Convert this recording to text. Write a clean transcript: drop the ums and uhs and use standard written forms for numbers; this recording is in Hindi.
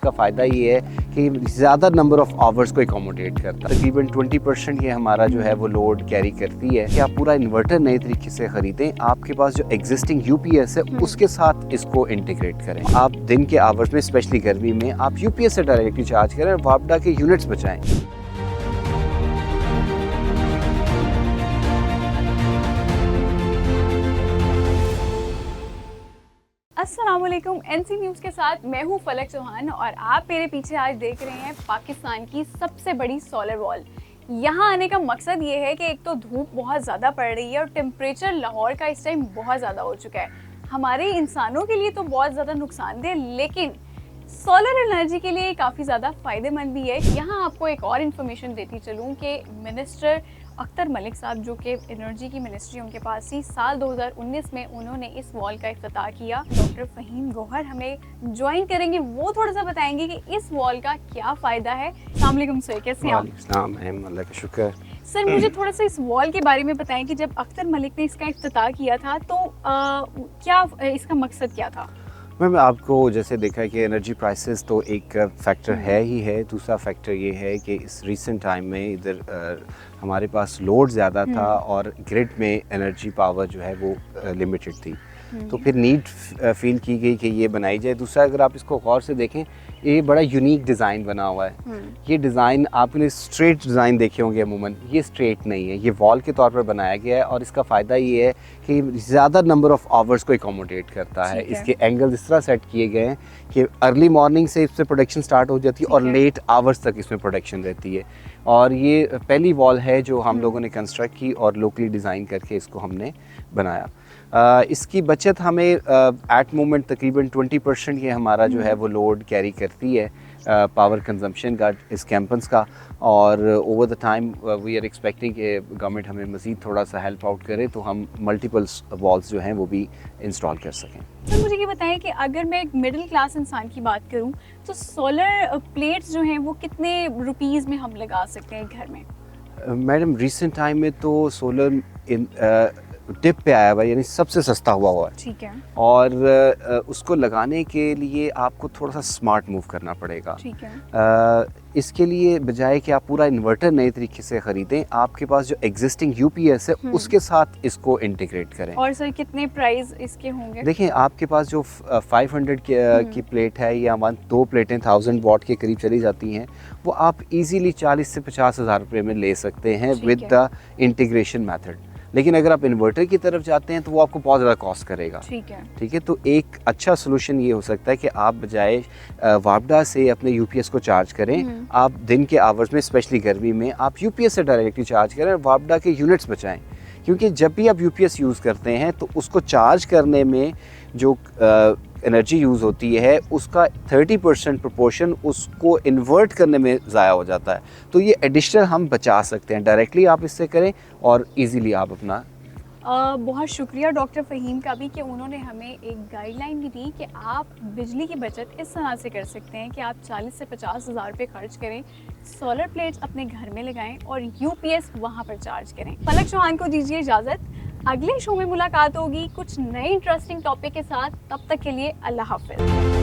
इसका फ़ायदा ये है कि ज़्यादा नंबर ऑफ़ आवर्स को एकोमोडेट करता है। तकरीबन 20% ये हमारा जो है वो लोड कैरी करती है कि आप पूरा इन्वर्टर नए तरीके से ख़रीदें, आपके पास जो एग्जिस्टिंग यूपीएस है उसके साथ इसको इंटीग्रेट करें। आप दिन के आवर्स में, स्पेशली गर्मी में, आप यूपीएस से डायरेक्टली चार्ज करें और वापडा के यूनिट्स बचाएं। अस्सलामुअलैकुम, एनसी न्यूज़ के साथ मैं हूं फलक चौहान और आप मेरे पीछे आज देख रहे हैं पाकिस्तान की सबसे बड़ी सोलर वॉल। यहाँ आने का मकसद ये है कि एक तो धूप बहुत ज़्यादा पड़ रही है और टेम्परेचर लाहौर का इस टाइम बहुत ज़्यादा हो चुका है। हमारे इंसानों के लिए तो बहुत ज़्यादा नुकसानदेह, लेकिन सोलर एनर्जी के लिए काफ़ी ज़्यादा फ़ायदेमंद भी है। यहाँ आपको एक और इन्फॉर्मेशन देती चलूँ कि मिनिस्टर अख्तर मलिक साहब, जो कि एनर्जी की मिनिस्ट्री उनके पास थी, साल 2019 में उन्होंने इस वॉल का इफ्तिताह किया। डॉक्टर फ़हीम गौहर हमें ज्वाइन करेंगे, वो थोड़ा सा बताएंगे कि इस वॉल का क्या फ़ायदा है। अस्सलाम वालेकुम सर, कैसे हैं आप? अल्लाह का शुक्र। सर, मुझे थोड़ा सा इस वॉल के बारे में बताएं कि जब अख्तर मलिक ने इसका इफ्तिताह किया था तो क्या इसका मकसद क्या था? मैम, आपको जैसे देखा है कि एनर्जी प्राइसेस तो एक फैक्टर है ही है। दूसरा फैक्टर ये है कि इस रीसेंट टाइम में इधर हमारे पास लोड ज़्यादा था और ग्रिड में एनर्जी पावर जो है वो लिमिटेड थी, तो फिर नीड फील की गई कि ये बनाई जाए। दूसरा, अगर आप इसको गौर से देखें, ये बड़ा यूनिक डिज़ाइन बना हुआ है। ये डिज़ाइन आपने स्ट्रेट डिज़ाइन देखे होंगे अमूमन, ये स्ट्रेट नहीं है, ये वॉल के तौर पर बनाया गया है और इसका फ़ायदा ये है कि ज़्यादा नंबर ऑफ़ आवर्स को एकोमोडेट करता है। इसके एंगल इस तरह सेट किए गए हैं कि अर्ली मॉर्निंग से इससे प्रोडक्शन स्टार्ट हो जाती है और लेट आवर्स तक इसमें प्रोडक्शन रहती है। और ये पहली वॉल है जो हम लोगों ने कंस्ट्रक्ट की और लोकली डिज़ाइन करके इसको हमने बनाया। इसकी बचत हमें एट मोमेंट तकरीबन 20% ये हमारा जो है वो लोड कैरी करती है, पावर कंजम्पशन का, इस कैंपस का। और over the time we are expecting कि गवर्नमेंट हमें मज़ीद थोड़ा सा हेल्प आउट करे तो हम मल्टीपल वॉल्स जो हैं वो भी इंस्टॉल कर सकें। तो मुझे ये बताएं कि अगर मैं एक मिडिल क्लास इंसान की बात करूं तो सोलर प्लेट्स जो हैं वो कितने रुपीज़ में हम लगा सकते हैं घर में? मैडम, रिसेंट टाइम में तो सोलर टिप पे आया हुआ है, यानी सबसे सस्ता हुआ है। ठीक है। और उसको लगाने के लिए आपको थोड़ा सा स्मार्ट मूव करना पड़ेगा। ठीक है। इसके लिए बजाय कि आप पूरा इन्वर्टर नए तरीके से ख़रीदें, आपके पास जो एग्जिस्टिंग यूपीएस है उसके साथ इसको इंटीग्रेट करें। और सर, कितने प्राइस इसके होंगे? देखें, आपके पास जो 500 की प्लेट है या 2 प्लेटें 1000 वॉट के करीब चली जाती हैं, वो आप इजीली 40 से 50 हज़ार रुपये में ले सकते हैं विद द इंटीग्रेशन मेथड। लेकिन अगर आप इन्वर्टर की तरफ जाते हैं तो वो आपको बहुत ज़्यादा कॉस्ट करेगा। ठीक है। तो एक अच्छा सोल्यूशन ये हो सकता है कि आप बजाय वापडा से अपने यूपीएस को चार्ज करें, आप दिन के आवर्स में, स्पेशली गर्मी में, आप यूपीएस से डायरेक्टली चार्ज करें और वापडा के यूनिट्स बचाएं। क्योंकि जब भी आप यूपीएस यूज़ करते हैं तो उसको चार्ज करने में जो एनर्जी यूज़ होती है उसका 30% प्रोपोर्शन उसको इन्वर्ट करने में ज़ाया हो जाता है। तो ये एडिशनल हम बचा सकते हैं, डायरेक्टली आप इससे करें और इजीली आप अपना। बहुत शुक्रिया डॉक्टर फ़हीम का भी कि उन्होंने हमें एक गाइडलाइन भी दी कि आप बिजली की बचत इस तरह से कर सकते हैं कि आप 40 से 50 हज़ार रुपये खर्च करें, सोलर प्लेट्स अपने घर में लगाएं और यूपीएस वहां पर चार्ज करें। फलक चौहान को दीजिए इजाज़त, अगले शो में मुलाकात होगी कुछ नए इंटरेस्टिंग टॉपिक के साथ। तब तक के लिए अल्लाह हाफ़िज़।